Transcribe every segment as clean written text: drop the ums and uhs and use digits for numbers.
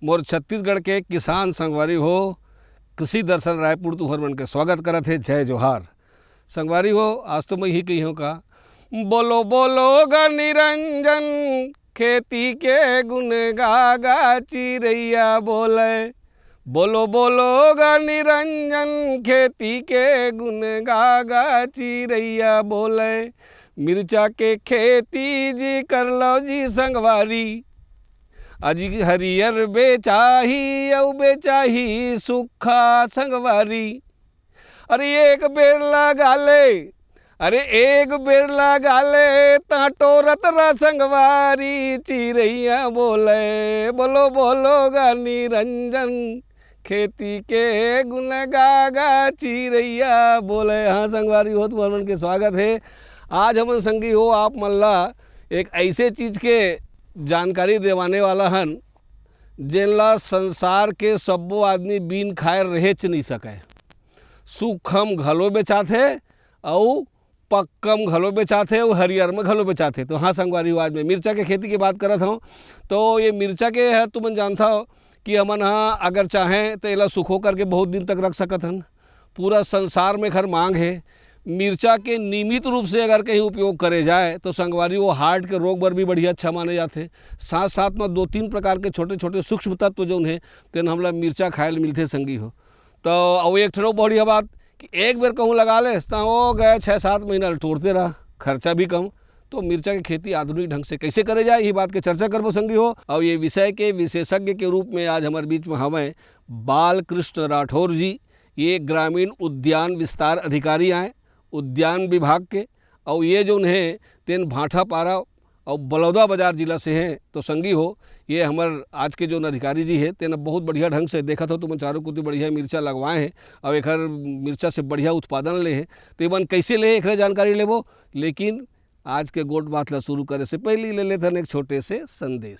मोर छत्तीसगढ़ के किसान संगवारी हो कृषि दर्शन रायपुर तुहर मन के स्वागत करत है। जय जोहार संगवारी हो। आज तो मैं ही कही हूँ का बोलो बोलो गा निरंजन खेती के गुण गागा चिरैया बोले। बोलो बोलो गा निरंजन खेती के गुण गागा चिरैया बोले। मिर्चा के खेती जी कर लो जी संगवारी। अजी हरियर बेचाही औ बेचाही सूखा संगवारी। अरे एक बेर लगा ले, अरे एक बेर लगा ले ता टोरत रा संगवारी चिरैया बोले। बोलो बोलो गा निरंजन खेती के गुण गागा चिरैया बोले। हाँ संगवारी हो तुम्हारे मन के स्वागत है। आज हम संगी हो आप मल्ला एक ऐसे चीज़ के जानकारी देवाने वाला हन जेनला संसार के सब्बो आदमी बिन खाए रहेच नहीं सके। सूखम घलो बेचाथे और पक्कम घलो बेचाथे और हरियर में घलो बेचाथे। तो हाँ संगवारी आज में मिर्चा के खेती की बात करत हूँ। तो ये मिर्चा के है तुमन जानता हो कि हमन हाँ अगर चाहें तो इला सुखो करके बहुत दिन तक रख सकत हन। पूरा संसार में खर मांग है। मिर्चा के नियमित रूप से अगर कहीं उपयोग करे जाए तो संगवारी वो हार्ट के रोग पर भी बढ़िया अच्छा माने जाते। साथ साथ में 2-3 प्रकार के छोटे छोटे सूक्ष्म तत्व जो है तेन हमला मिर्चा खाए मिलते संगी हो। तो अब एक ठो बढ़िया बात कि एक बेर कहूँ लगा ले तो वो गए 6-7 महीना तोड़ते रहा, खर्चा भी कम। तो मिर्चा की खेती आधुनिक ढंग से कैसे करे जाए ये बात के चर्चा करबो संगी हो। और ये विषय के विशेषज्ञ के रूप में आज हमारे बीच में हमें बालकृष्ण राठौर जी, ये ग्रामीण उद्यान विस्तार अधिकारी आए उद्यान विभाग के। और ये जो है तेन भाटापारा और बलौदा बाजार जिला से हैं। तो संगी हो ये हमार आज के जो अधिकारी जी है तेना बहुत बढ़िया ढंग से देखा था तुम चारों कुछ बढ़िया मिर्चा लगवाए हैं और एक मिर्चा से बढ़िया उत्पादन ले हैं। तो ये बन कैसे ले एक जानकारी लेबो। लेकिन आज के गोट बात ला शुरू करे से पहले ले लेते एक छोटे से संदेश।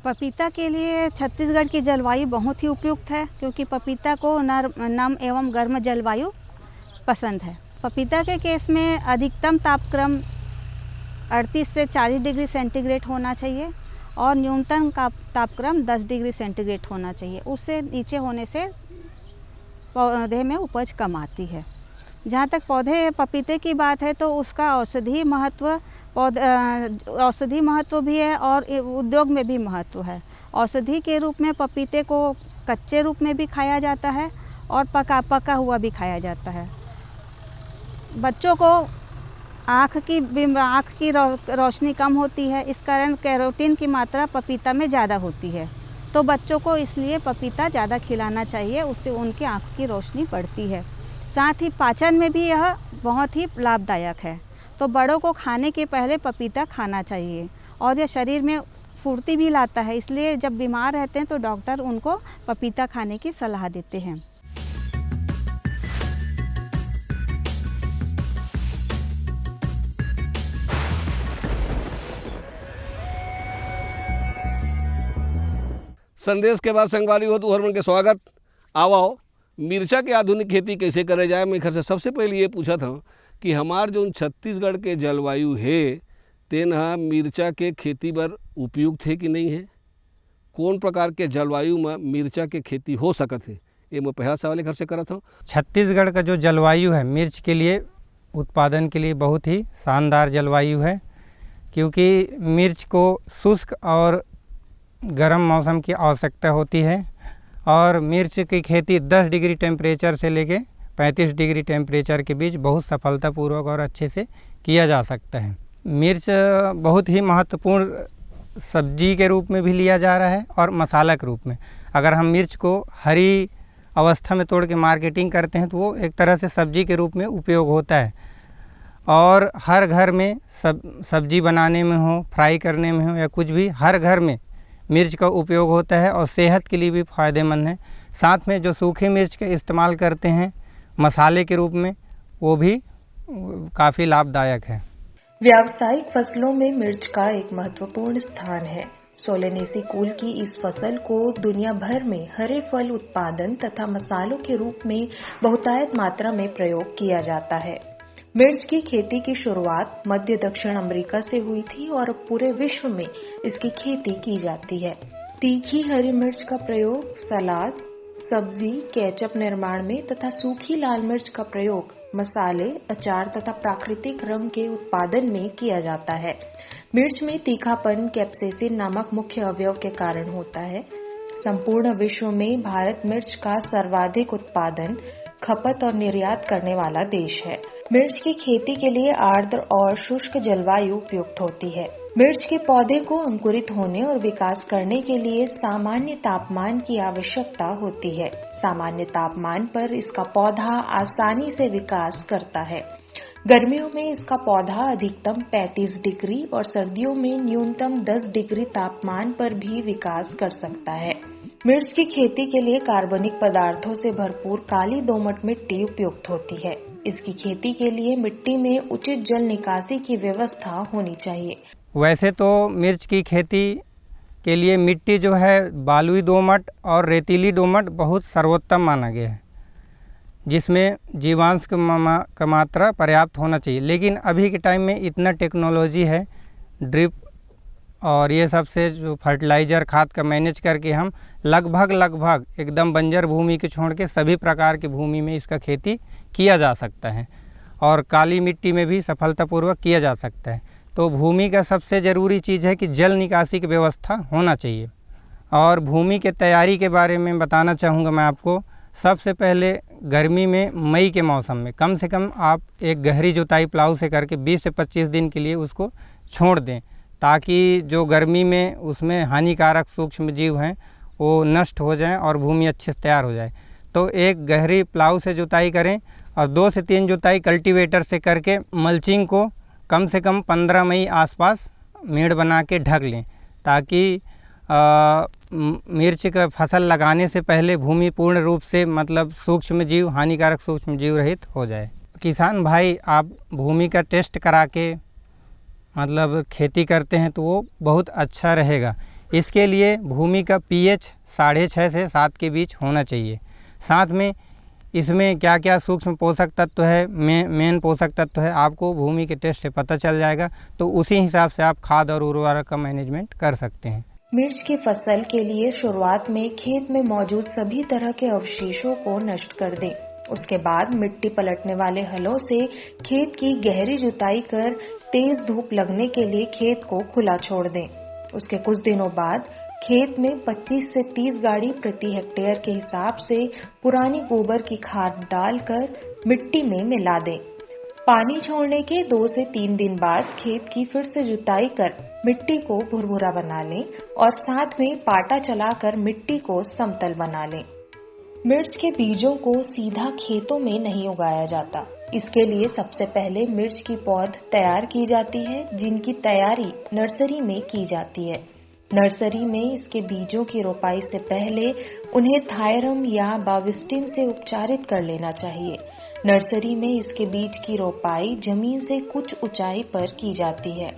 पपीता के लिए छत्तीसगढ़ की जलवायु बहुत ही उपयुक्त है क्योंकि पपीता को नम एवं गर्म जलवायु पसंद है। पपीता के केस में अधिकतम तापक्रम 38 से 40 डिग्री सेंटीग्रेड होना चाहिए और न्यूनतम तापक्रम 10 डिग्री सेंटीग्रेड होना चाहिए। उससे नीचे होने से पौधे में उपज कम आती है। जहाँ तक पौधे पपीते की बात है तो उसका औषधि महत्व भी है और उद्योग में भी महत्व है। औषधि के रूप में पपीते को कच्चे रूप में भी खाया जाता है और पका हुआ भी खाया जाता है। बच्चों को आँख की रोशनी कम होती है, इस कारण कैरोटीन की मात्रा पपीता में ज़्यादा होती है। तो बच्चों को इसलिए पपीता ज़्यादा खिलाना चाहिए, उससे उनकी आँख की रोशनी बढ़ती है। साथ ही पाचन में भी यह बहुत ही लाभदायक है। तो बड़ों को खाने के पहले पपीता खाना चाहिए और यह शरीर में फुर्ती भी लाता है। इसलिए जब बीमार रहते हैं तो डॉक्टर उनको पपीता खाने की सलाह देते हैं। संदेश के बाद संगवारी हो तो हर मन के स्वागत। आओ मिर्चा के आधुनिक खेती कैसे करे जाए। मैं घर से सबसे पहले ये पूछा था कि हमार जो छत्तीसगढ़ के जलवायु है तेन मिर्चा के खेती पर उपयुक्त है कि नहीं है। कौन प्रकार के जलवायु में मिर्चा के खेती हो सकत है ये मैं पहला सवाल घर से करत हूँ। छत्तीसगढ़ का जो जलवायु है मिर्च के लिए उत्पादन के लिए बहुत ही शानदार जलवायु है क्योंकि मिर्च को शुष्क और गर्म मौसम की आवश्यकता होती है और मिर्च की खेती 10 डिग्री टेम्परेचर से लेके 35 डिग्री टेम्परेचर के बीच बहुत सफलतापूर्वक और अच्छे से किया जा सकता है। मिर्च बहुत ही महत्वपूर्ण सब्जी के रूप में भी लिया जा रहा है और मसाला के रूप में। अगर हम मिर्च को हरी अवस्था में तोड़ के मार्केटिंग करते हैं तो वो एक तरह से सब्जी के रूप में उपयोग होता है और हर घर में सब्जी बनाने में हो, फ्राई करने में हो या कुछ भी, हर घर में मिर्च का उपयोग होता है और सेहत के लिए भी फ़ायदेमंद है। साथ में जो सूखी मिर्च का इस्तेमाल करते हैं मसाले के रूप में वो भी काफ़ी लाभदायक है। व्यावसायिक फसलों में मिर्च का एक महत्वपूर्ण स्थान है। सोलेनेसी कुल की इस फसल को दुनिया भर में हरे फल उत्पादन तथा मसालों के रूप में बहुतायत मात्रा में प्रयोग किया जाता है। मिर्च की खेती की शुरुआत मध्य दक्षिण अमेरिका से हुई थी और अब पूरे विश्व में इसकी खेती की जाती है। तीखी हरी मिर्च का प्रयोग सलाद, सब्जी, केचप निर्माण में तथा सूखी लाल मिर्च का प्रयोग मसाले, अचार तथा प्राकृतिक रंग के उत्पादन में किया जाता है। मिर्च में तीखापन कैप्सेसिन नामक मुख्य अवयव के कारण होता है। संपूर्ण विश्व में भारत मिर्च का सर्वाधिक उत्पादन, खपत और निर्यात करने वाला देश है। मिर्च की खेती के लिए आर्द्र और शुष्क जलवायु उपयुक्त होती है। मिर्च के पौधे को अंकुरित होने और विकास करने के लिए सामान्य तापमान की आवश्यकता होती है। सामान्य तापमान पर इसका पौधा आसानी से विकास करता है। गर्मियों में इसका पौधा अधिकतम 35 डिग्री और सर्दियों में न्यूनतम 10 डिग्री तापमान पर भी विकास कर सकता है। मिर्च की खेती के लिए कार्बनिक पदार्थों से भरपूर काली दोमट मिट्टी उपयुक्त होती है। इसकी खेती के लिए मिट्टी में उचित जल निकासी की व्यवस्था होनी चाहिए। वैसे तो मिर्च की खेती के लिए मिट्टी जो है बालुई दोमट और रेतीली दोमट बहुत सर्वोत्तम माना गया है, जिसमें जीवांश का मात्रा पर्याप्त होना चाहिए। लेकिन अभी के टाइम में इतना टेक्नोलॉजी है, ड्रिप और ये सब से जो फर्टिलाइज़र खाद का मैनेज करके हम लगभग एकदम बंजर भूमि के छोड़ के सभी प्रकार की भूमि में इसका खेती किया जा सकता है और काली मिट्टी में भी सफलतापूर्वक किया जा सकता है। तो भूमि का सबसे ज़रूरी चीज़ है कि जल निकासी की व्यवस्था होना चाहिए। और भूमि के तैयारी के बारे में बताना चाहूँगा मैं आपको। सबसे पहले गर्मी में मई के मौसम में कम से कम आप एक गहरी जुताई प्लाऊ से करके 20 से 25 दिन के लिए उसको छोड़ दें, ताकि जो गर्मी में उसमें हानिकारक सूक्ष्म जीव हैं वो नष्ट हो जाएं और भूमि अच्छे से तैयार हो जाए। तो एक गहरी प्लाऊ से जुताई करें और 2 से 3 जुताई कल्टीवेटर से करके मल्चिंग को कम से कम 15 मई आसपास मेड़ बना के ढक लें, ताकि मिर्च का फसल लगाने से पहले भूमि पूर्ण रूप से मतलब सूक्ष्म जीव, हानिकारक सूक्ष्म जीव रहित हो जाए। किसान भाई आप भूमि का टेस्ट करा के मतलब खेती करते हैं तो वो बहुत अच्छा रहेगा। इसके लिए भूमि का pH 6.5 से 7 के बीच होना चाहिए। साथ में इसमें क्या क्या सूक्ष्म पोषक तत्व है, मेन पोषक तत्व है, आपको भूमि के टेस्ट से पता चल जाएगा। तो उसी हिसाब से आप खाद और उर्वरक का मैनेजमेंट कर सकते हैं। मिर्च की फसल के लिए शुरुआत में खेत में मौजूद सभी तरह के अवशेषों को नष्ट कर दें। उसके बाद मिट्टी पलटने वाले हलों से खेत की गहरी जुताई कर तेज धूप लगने के लिए खेत को खुला छोड़ दें। उसके कुछ दिनों बाद खेत में 25 से 30 गाड़ी प्रति हेक्टेयर के हिसाब से पुरानी गोबर की खाद डालकर मिट्टी में मिला दें। पानी छोड़ने के 2 से 3 दिन बाद खेत की फिर से जुताई कर मिट्टी को भुरभुरा बना लें और साथ में पाटा चलाकर मिट्टी को समतल बना लें। मिर्च के बीजों को सीधा खेतों में नहीं उगाया जाता। इसके लिए सबसे पहले मिर्च की पौध तैयार की जाती है, जिनकी तैयारी नर्सरी में की जाती है। नर्सरी में इसके बीजों की रोपाई से पहले उन्हें थायरम या बाविस्टिन से उपचारित कर लेना चाहिए। नर्सरी में इसके बीज की रोपाई जमीन से कुछ ऊंचाई पर की जाती है।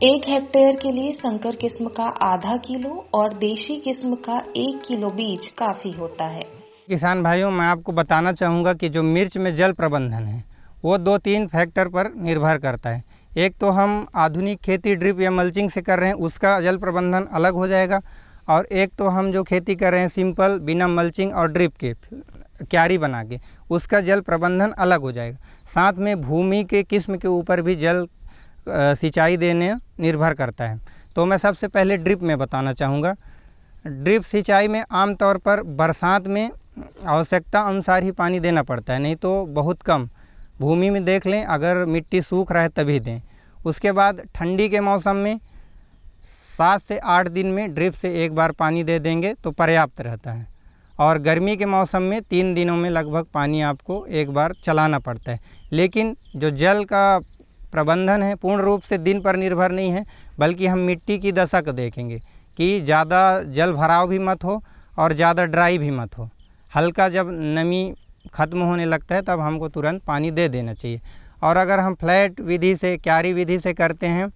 1 हेक्टेयर के लिए संकर किस्म का आधा किलो और देशी किस्म का 1 किलो बीज काफी होता है। किसान भाइयों, मैं आपको बताना चाहूँगा कि जो मिर्च में जल प्रबंधन है वो 2-3 फैक्टर पर निर्भर करता है। एक तो हम आधुनिक खेती ड्रिप या मल्चिंग से कर रहे हैं, उसका जल प्रबंधन अलग हो जाएगा। और एक तो हम जो खेती कर रहे हैं सिंपल बिना मल्चिंग और ड्रिप के क्यारी बना के, उसका जल प्रबंधन अलग हो जाएगा। साथ में भूमि के किस्म के ऊपर भी जल सिंचाई देने निर्भर करता है। तो मैं सबसे पहले ड्रिप में बताना चाहूँगा। ड्रिप सिंचाई में आमतौर पर बरसात में आवश्यकता अनुसार ही पानी देना पड़ता है, नहीं तो बहुत कम। भूमि में देख लें, अगर मिट्टी सूख रहा है तभी दें। उसके बाद ठंडी के मौसम में 7 से 8 दिन में ड्रिप से एक बार पानी दे देंगे तो पर्याप्त रहता है। और गर्मी के मौसम में 3 दिनों में लगभग पानी आपको एक बार चलाना पड़ता है। लेकिन जो जल का प्रबंधन है पूर्ण रूप से दिन पर निर्भर नहीं है, बल्कि हम मिट्टी की दशा को देखेंगे कि ज़्यादा जल भराव भी मत हो और ज़्यादा ड्राई भी मत हो। हल्का जब नमी ख़त्म होने लगता है तब हमको तुरंत पानी दे देना चाहिए। और अगर हम फ्लैट विधि से, क्यारी विधि से करते हैं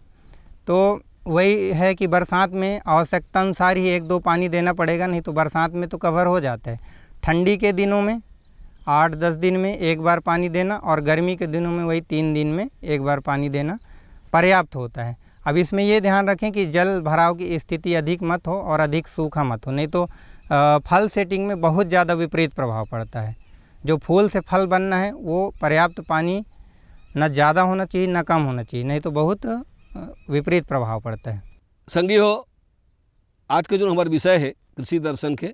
तो वही है कि बरसात में आवश्यकता अनुसार ही 1-2 पानी देना पड़ेगा, नहीं तो बरसात में तो कवर हो जाता है। ठंडी के दिनों में 8-10 दिन में एक बार पानी देना और गर्मी के दिनों में वही 3 दिन में एक बार पानी देना पर्याप्त होता है। अब इसमें ये ध्यान रखें कि जल भराव की स्थिति अधिक मत हो और अधिक सूखा मत हो, नहीं तो फल सेटिंग में बहुत ज़्यादा विपरीत प्रभाव पड़ता है। जो फूल से फल बनना है वो पर्याप्त पानी न ज़्यादा होना चाहिए न कम होना चाहिए, नहीं तो बहुत विपरीत प्रभाव पड़ता है। संगी हो, आज के जो हमारा विषय है कृषि दर्शन के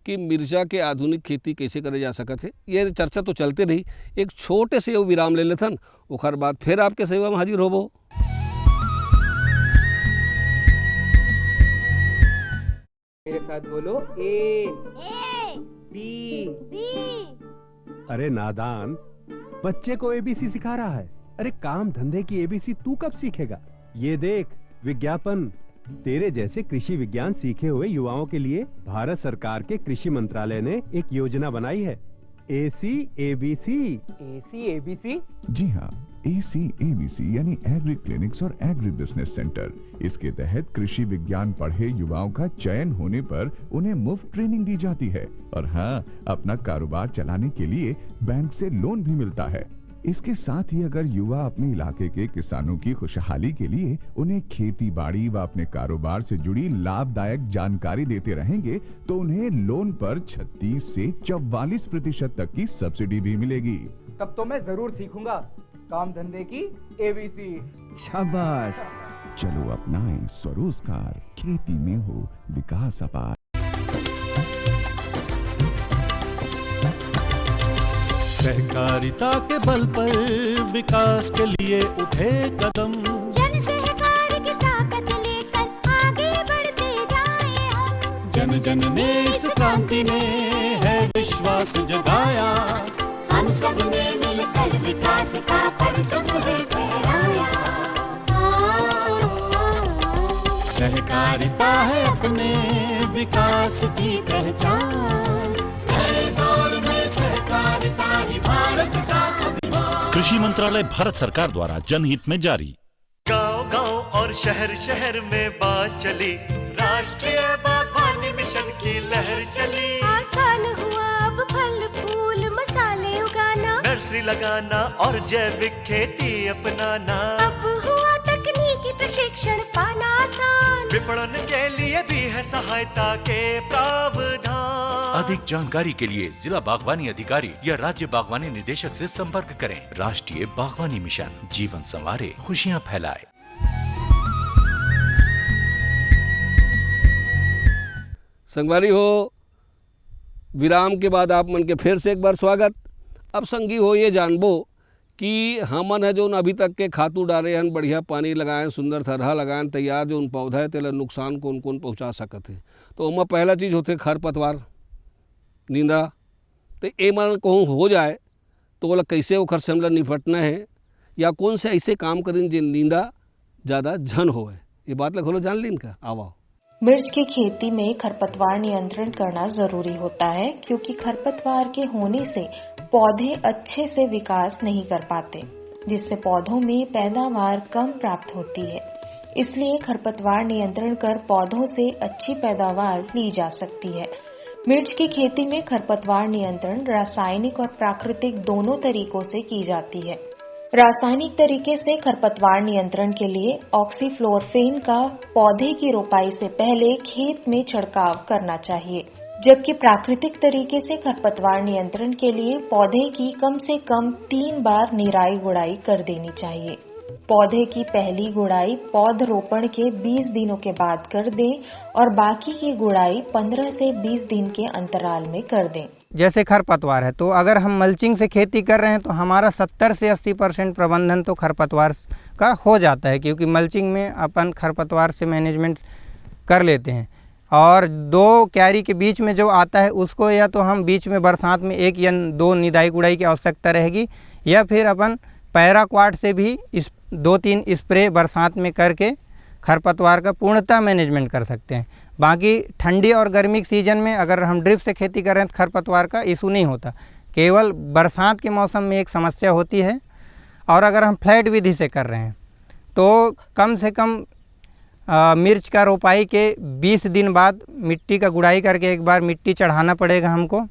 कि मिर्चा के आधुनिक खेती कैसे करे जा सकत है, ये चर्चा तो चलते रही। एक छोटे से विराम ले लेथन, ओकर बाद फिर आपके सेवा में हाजिर होबो। मेरे साथ बोलो ए बी। अरे नादान, बच्चे को एबीसी सिखा रहा है। अरे काम धंधे की एबीसी तू कब सीखेगा? ये देख विज्ञापन। तेरे जैसे कृषि विज्ञान सीखे हुए युवाओं के लिए भारत सरकार के कृषि मंत्रालय ने एक योजना बनाई है, ACABC। ACABC? जी हाँ, ACABC यानी एग्री क्लिनिक्स और एग्री बिजनेस सेंटर। इसके तहत कृषि विज्ञान पढ़े युवाओं का चयन होने पर उन्हें मुफ्त ट्रेनिंग दी जाती है और हाँ, अपना कारोबार चलाने के लिए बैंक से लोन भी मिलता है। इसके साथ ही अगर युवा अपने इलाके के किसानों की खुशहाली के लिए उन्हें खेती बाड़ी व अपने कारोबार से जुड़ी लाभदायक जानकारी देते रहेंगे तो उन्हें लोन पर 36 से 44% तक की सब्सिडी भी मिलेगी। तब तो मैं जरूर सीखूंगा काम धंधे की ABC। शाबाश, चलो अपनाएं स्वरोजगार, खेती में हो विकास अपार। सहकारिता के बल पर विकास के लिए उठे कदम, जन सहकार की ताकत लेकर आगे बढ़ते जाएं हम। जन जन ने इस क्रांति में है विश्वास जगाया, हम सब ने मिलकर विकास का परचम है फहराया। सहकारिता है अपने विकास की पहचान, नए दौर में सहकारिता ही भारत का अभिमान। कृषि मंत्रालय भारत सरकार द्वारा जनहित में जारी। गांव-गांव और शहर शहर में बात चली, राष्ट्रीय बागवानी मिशन की लहर चली। आसान हुआ अब फल फूल मसाले उगाना, नर्सरी लगाना और जैविक खेती अपनाना। अब हुआ तकनीकी प्रशिक्षण पाना आसान, विपणन के लिए भी है सहायता के प्रावधान। अधिक जानकारी के लिए जिला बागवानी अधिकारी या राज्य बागवानी निदेशक से संपर्क करें। राष्ट्रीय बागवानी मिशन, जीवन संवारे, खुशियां फैलाए। संगवारी हो, विराम के बाद आप मन के फिर से एक बार स्वागत। अब संगी हो ये जानबो कि हमन है जो अभी तक के खातू डाले हन, बढ़िया पानी लगाएं, सुंदर थरहा लगाएं, तैयार जो पौधा है तेला नुकसान कौन कौन पहुंचा सकत है। तो ओमा पहला चीज़ होते खरपतवार, नींदा। तो ए मन कहूँ हो जाए तो बोला कैसे ओखर से हमला निपटना है या कौन से ऐसे काम करें जिन नींदा ज़्यादा झन हो, ये बात लग जान लीन का आवा। मिर्च की खेती में खरपतवार नियंत्रण करना जरूरी होता है, क्योंकि खरपतवार के होने से पौधे अच्छे से विकास नहीं कर पाते, जिससे पौधों में पैदावार कम प्राप्त होती है। इसलिए खरपतवार नियंत्रण कर पौधों से अच्छी पैदावार ली जा सकती है। मिर्च की खेती में खरपतवार नियंत्रण रासायनिक और प्राकृतिक दोनों तरीकों से की जाती है। रासायनिक तरीके से खरपतवार नियंत्रण के लिए ऑक्सीफ्लोरोफेन का पौधे की रोपाई से पहले खेत में छिड़काव करना चाहिए, जबकि प्राकृतिक तरीके से खरपतवार नियंत्रण के लिए पौधे की कम से कम 3 बार निराई गुड़ाई कर देनी चाहिए। पौधे की पहली गुड़ाई पौधरोपण के 20 दिनों के बाद कर दें और बाकी की गुड़ाई 15 से 20 दिन के अंतराल में कर दें। जैसे खरपतवार है तो अगर हम मल्चिंग से खेती कर रहे हैं तो हमारा 70 से 80% प्रबंधन तो खरपतवार का हो जाता है, क्योंकि मल्चिंग में अपन खरपतवार से मैनेजमेंट कर लेते हैं। और 2 क्यारी के बीच में जो आता है उसको या तो हम बीच में बरसात में 1 या 2 निदाई गुड़ाई की आवश्यकता रहेगी, या फिर अपन पैराक्वाट से भी 2-3 स्प्रे बरसात में करके खरपतवार का पूर्णतः मैनेजमेंट कर सकते हैं। बाकी ठंडी और गर्मी के सीज़न में अगर हम ड्रिप से खेती कर रहे हैं तो खरपतवार का इशू नहीं होता, केवल बरसात के मौसम में एक समस्या होती है। और अगर हम फ्लैट विधि से कर रहे हैं तो कम से कम मिर्च का रोपाई के 20 दिन बाद मिट्टी का गुड़ाई करके एक बार मिट्टी चढ़ाना पड़ेगा हमको।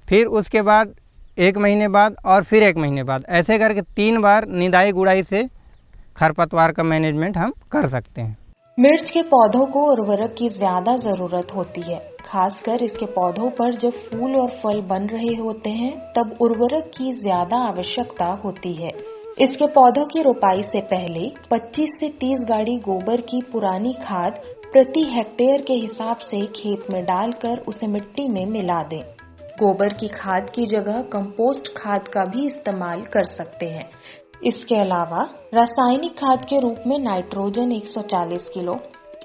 फिर उसके बाद 1 महीने बाद और फिर 1 महीने बाद, ऐसे करके 3 बार निदाई गुड़ाई से खरपतवार का मैनेजमेंट हम कर सकते हैं। मिर्च के पौधों को उर्वरक की ज्यादा जरूरत होती है, खासकर इसके पौधों पर जब फूल और फल बन रहे होते हैं तब उर्वरक की ज्यादा आवश्यकता होती है। इसके पौधों की रोपाई से पहले 25 से 30 गाड़ी गोबर की पुरानी खाद प्रति हेक्टेयर के हिसाब से खेत में डालकर उसे मिट्टी में मिला दें। गोबर की खाद की जगह कंपोस्ट खाद का भी इस्तेमाल कर सकते हैं। इसके अलावा रासायनिक खाद के रूप में नाइट्रोजन 140 किलो,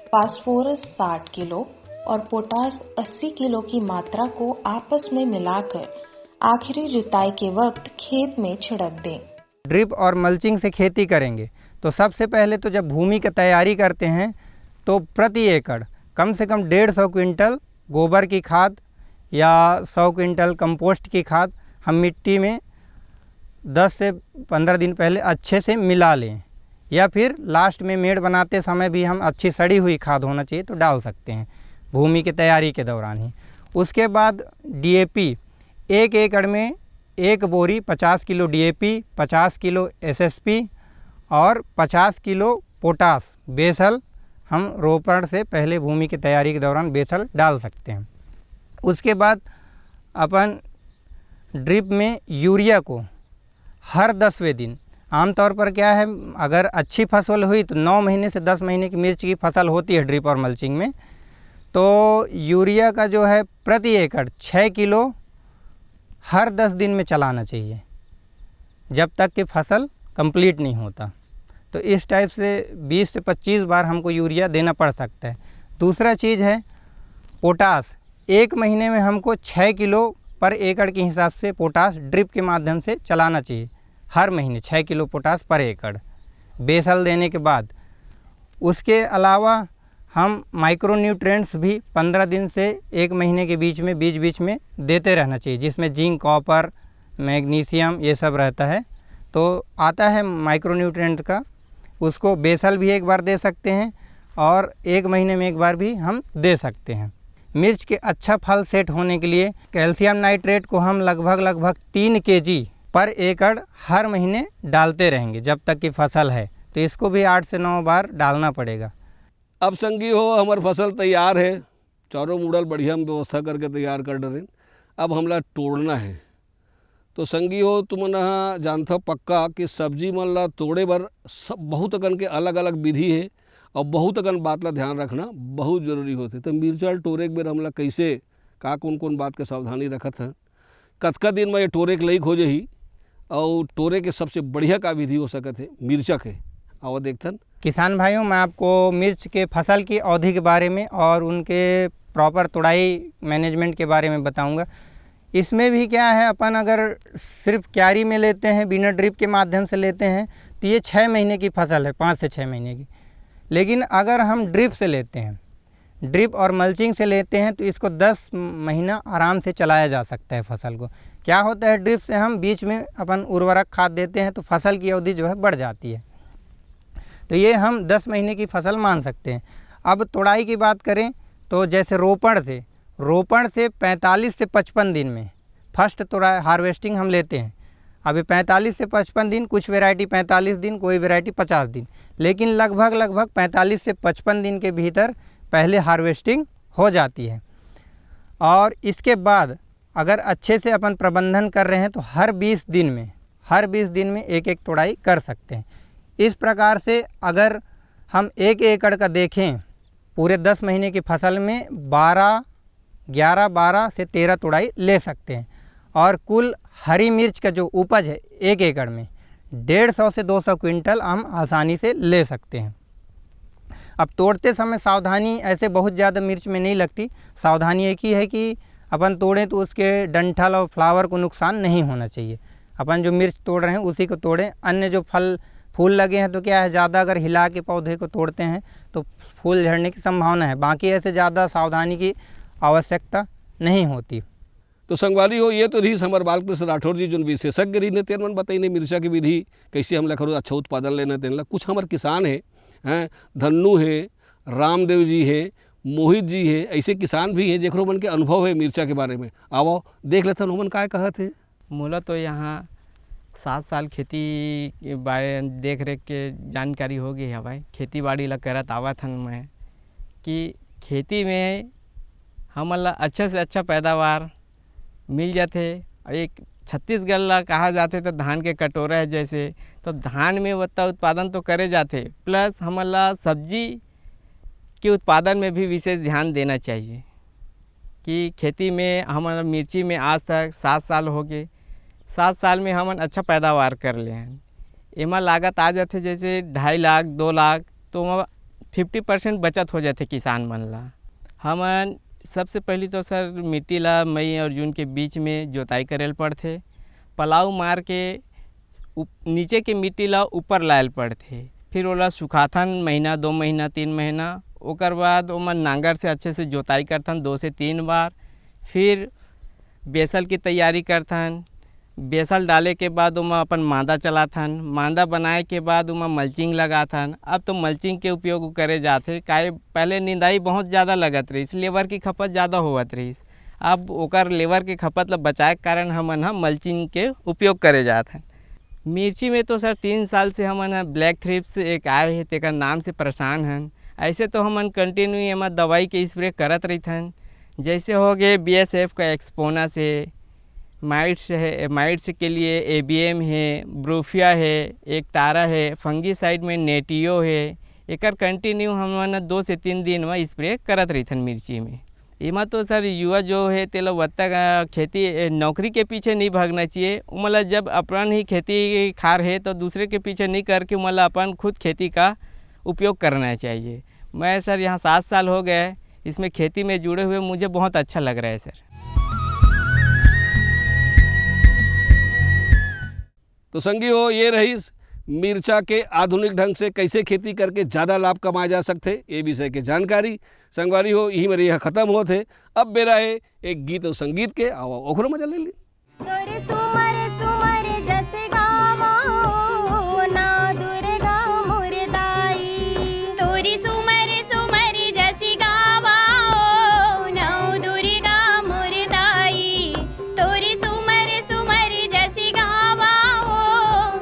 फास्फोरस 60 किलो और पोटास 80 किलो की मात्रा को आपस में मिलाकर आखिरी जुताई के वक्त खेत में छिड़क दें। ड्रिप और मल्चिंग से खेती करेंगे तो सबसे पहले तो जब भूमि की तैयारी करते हैं तो प्रति एकड़ कम से कम 150 क्विंटल गोबर की खाद या 100 क्विंटल कंपोस्ट की खाद हम मिट्टी में 10 से 15 दिन पहले अच्छे से मिला लें, या फिर लास्ट में मेड़ बनाते समय भी हम अच्छी सड़ी हुई खाद होना चाहिए तो डाल सकते हैं भूमि की तैयारी के दौरान ही। उसके बाद DAP 1 एकड़ में 1 बोरी 50 किलो DAP, 50 किलो SSP और 50 किलो पोटास बेसल हम रोपण से पहले भूमि की तैयारी के दौरान बेसल डाल सकते हैं। उसके बाद अपन ड्रिप में यूरिया को हर 10वें दिन, आमतौर पर क्या है अगर अच्छी फसल हुई तो 9 महीने से 10 महीने की मिर्च की फसल होती है ड्रिप और मल्चिंग में, तो यूरिया का जो है प्रति एकड़ 6 किलो हर 10 दिन में चलाना चाहिए जब तक कि फसल कंप्लीट नहीं होता। तो इस टाइप से 20 से 25 बार हमको यूरिया देना पड़ सकता है। दूसरा चीज़ है पोटास, 1 महीने में हमको 6 किलो पर एकड़ के हिसाब से पोटास ड्रिप के माध्यम से चलाना चाहिए। हर महीने 6 किलो पोटास पर एकड़ बेसल देने के बाद। उसके अलावा हम माइक्रो न्यूट्रिएंट्स भी 15 दिन से 1 महीने के बीच में बीच में देते रहना चाहिए, जिसमें जिंक, कॉपर, मैग्नीशियम ये सब रहता है। तो आता है माइक्रो न्यूट्रिएंट का, उसको बेसल भी एक बार दे सकते हैं और 1 महीने में एक बार भी हम दे सकते हैं। मिर्च के अच्छा फल सेट होने के लिए कैल्शियम नाइट्रेट को हम लगभग 3 kg पर एकड़ हर महीने डालते रहेंगे जब तक कि फसल है, तो इसको भी 8 से 9 बार डालना पड़ेगा। अब संगी हो हमार फसल तैयार है, चारों मुड़ल बढ़िया हम व्यवस्था करके तैयार कर डरें। अब हमला तोड़ना है। तो संगी हो तुम जानता पक्का कि सब्जी मन ला तोड़े बर सब बहुत अकन के अलग अलग विधि है और बहुत अकन बात ला ध्यान रखना बहुत जरूरी होते। तो मिर्चा टोरे के बेर हमला कैसे का कौन बात के सावधानी रखत है, कतका दिन में ये टोरे के लायक हो जाही और टोरे के सबसे बढ़िया का विधि हो सकत है मिर्चा के, आओ देखथन। किसान भाइयों, मैं आपको मिर्च के फसल की अवधि के बारे में और उनके प्रॉपर तुड़ाई मैनेजमेंट के बारे में बताऊंगा। इसमें भी क्या है, अपन अगर सिर्फ क्यारी में लेते हैं बिना ड्रिप के माध्यम से लेते हैं तो ये 6 महीने की फसल है, 5 से 6 महीने की। लेकिन अगर हम ड्रिप से लेते हैं, ड्रिप और मल्चिंग से लेते हैं तो इसको 10 महीना आराम से चलाया जा सकता है फसल को। क्या होता है, ड्रिप से हम बीच में अपन उर्वरक खाद देते हैं तो फसल की अवधि जो है बढ़ जाती है, तो ये हम 10 महीने की फसल मान सकते हैं। अब तुड़ाई की बात करें तो जैसे रोपण से 45 से 55 दिन में फर्स्ट तुड़ाई हार्वेस्टिंग हम लेते हैं। अभी 45 से 55 दिन, कुछ वैरायटी 45 दिन, कोई वैरायटी 50 दिन, लेकिन लगभग 45 से 55 दिन के भीतर पहले हार्वेस्टिंग हो जाती है। और इसके बाद अगर अच्छे से अपन प्रबंधन कर रहे हैं तो हर 20 दिन में एक तुड़ाई कर सकते हैं। इस प्रकार से अगर हम 1 एकड़ का देखें पूरे 10 महीने की फसल में 12 से 13 तुड़ाई ले सकते हैं। और कुल हरी मिर्च का जो उपज है 1 एकड़ में 150 से 200 क्विंटल हम आसानी से ले सकते हैं। अब तोड़ते समय सावधानी ऐसे बहुत ज़्यादा मिर्च में नहीं लगती। सावधानी एक ही है कि अपन तोड़ें तो उसके डंठल और फ्लावर को नुकसान नहीं होना चाहिए। अपन जो मिर्च तोड़ रहे हैं उसी को तोड़ें। अन्य जो फल फूल लगे हैं तो क्या है, ज़्यादा अगर हिला के पौधे को तोड़ते हैं तो फूल झड़ने की संभावना है, बाकी ऐसे ज़्यादा सावधानी की आवश्यकता नहीं होती। तो संगवारी हो, ये तो रही हमारे बालकृष्ण राठौर जी जो विशेषज्ञ रही ने तेन मन बताई ने मिर्चा की विधि कैसे हमला करो अच्छा उत्पादन लेना तेन ला। कुछ हमारे किसान हैं धन्नू है रामदेव जी है, मोहित जी है, ऐसे किसान भी हैं जेकरो मन के अनुभव है मिर्चा के बारे में। आओ देख लेते हैं का कहत है। मूला तो यहाँ 7 साल खेती के बारे देख रेख के जानकारी हो गई है भाई। खेती बाड़ी ला करत आवत हन मैं कि खेती में हमन ला अच्छा से अच्छा पैदावार मिल जाते। एक छत्तीसगढ़ ला कहा जाते तो धान के कटोरा है जैसे, तो धान में उतना उत्पादन तो करे जाते, प्लस हमन ला सब्जी के उत्पादन में भी विशेष ध्यान देना चाहिए कि खेती में हमारा मिर्ची में आज तक 7 साल हो गए। 7 साल में हमन अच्छा पैदावार कर ले हैं। एमा लागत आ जाते जैसे 2.5 लाख 2 लाख, तो 50% बचत हो जाते किसान मन ला। हमन सबसे पहले तो सर मिट्टी ला मई और जून के बीच में जोताई करेल पड़ते, पलाव मार के नीचे के मिट्टी ला ऊपर लायल पड़ते, फिर ओला सुखाथन महीना 2 महीना 3 महीना, ओकर बाद ओमन नांगर से अच्छे से जोताई करथन 2 से 3 बार, फिर बेसल की तैयारी करथन। बेसल डाले के बाद ओमा अपन मांदा चलाथन, मांदा बनाए के बाद ओमा मल्चिंग लगाथन। अब तो मल्चिंग के उपयोग करे जाते, काहे पहले निंदाई बहुत ज़्यादा लगत रहीस, लेबर की खपत ज़्यादा होवत रहीस। अब ओकर लेबर के खपत ला बचाए के कारण हमन मल्चिंग के उपयोग करे जाथन। मिर्ची में तो सर 3 साल से हमन ब्लैक थ्रिप्स एक आए है, तेकर नाम से परेशान हन। ऐसे तो हमन कंटिन्यू एमा दवाई के स्प्रे करत रहीथन, जैसे हो गए BSF का एक्सपोना से, माइट्स है, माइट्स के लिए ABM है, ब्रूफिया है, एक तारा है, फंगीसाइड में नेटियो है। एकर कंटिन्यू हमन 2 से 3 दिन में स्प्रे करत रहीथन मिर्ची में। एमा तो सर युवा जो है तेला वत्ता खेती नौकरी के पीछे नहीं भागना चाहिए। उमला जब अपन ही खेती खार है तो दूसरे के पीछे नहीं करके उमला अपन खुद खेती का उपयोग करना चाहिए। मैं सर यहाँ 7 साल हो गए इसमें खेती में जुड़े हुए, मुझे बहुत अच्छा लग रहा है सर। तो संगी हो ये रही मिर्चा के आधुनिक ढंग से कैसे खेती करके ज़्यादा लाभ कमाए जा सकते ये विषय के जानकारी। संगवारी हो यही मेरे यह खत्म होते। अब मेरा है एक गीत और संगीत के, आओ ओखरो मजा ले ली। तोरे सुमर सुमर जस गावा ना दुर्गा मुरदाई, तोरी सुमर सुमर जस गावा नौ दुर्गा मुरदाई, तोरी सुमर सुमर जस गावा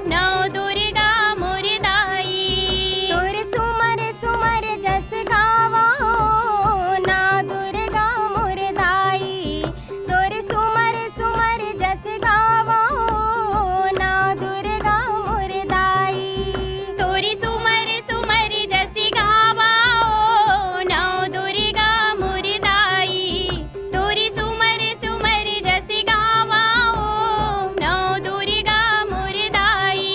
नौ दुर्गा मुरदाई, तोरे सुमर सुमर जस गावा ना दुर्गा मुरदाई, तोरे सुमर सुमर जस गावा ना दुर्गा मुरदाई, तोरी सुमर सुमर जस गावा नौ दुर्गा मुरदाई, तोरी सुमर सुमर जस गावा नौ दुर्गा मुरदाई।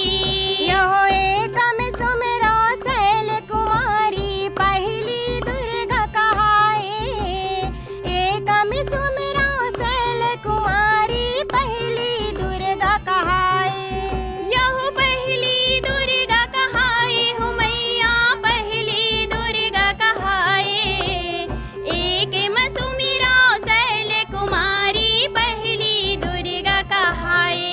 यहो एक में सुमरा शैल कुमारी पहली दुर्गा कहाए, एक में सुमरा शैल कुमारी पहली दुर्गा कहाए, यहो पहली दुर्गा कहाए हो मैया पहली दुर्गा कहाए, एक में सुमिरा शैल कुमारी पहली दुर्गा कहाए,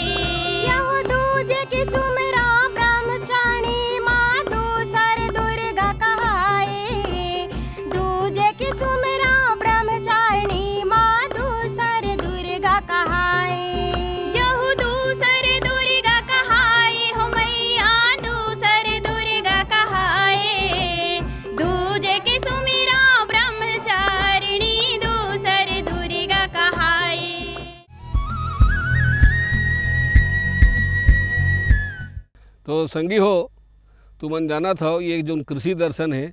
यहो दूजे की सुमरा ब्रह्मचारिणी माँ दूसर दुर्गा कहाए, दूजे की सुमरा ब्रह्मचारिणी माँ दूसर दुर्गा कहाए, यहो दूसर दुर्गा कहाए हो मैया दूसर दुर्गा कहाए, दूजे की सुमिरा ब्रह्मचारिणी दूसर दुर्गा कहाए। तो संगी हो तुमन जाना था ये जो कृषि दर्शन है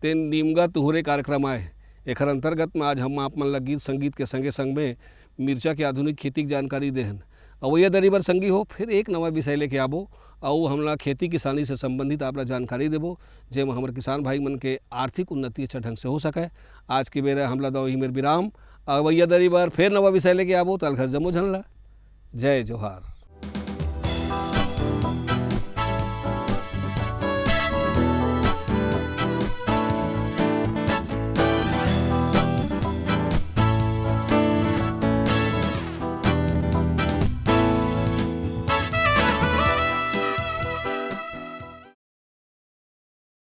ते नीमगा तुहरे कार्यक्रम आए। एक अंतर्गत में आज हम आप मन ला गीत संगीत के संगे संग में मिर्चा के आधुनिक खेती की जानकारी देहन। और ये दरी बर संगी हो फिर एक नवा विषय लेके आबो और हमला खेती किसानी से संबंधित आपला जानकारी देबो जेम हमारे किसान भाई मन के आर्थिक उन्नति अच्छा ढंग से हो सके। आज के बेरा हमला दो ही मेरे विराम। अवैया दरी बार फिर नवा विषय लेके आबो तल घर जमो झनला। जय जोहार।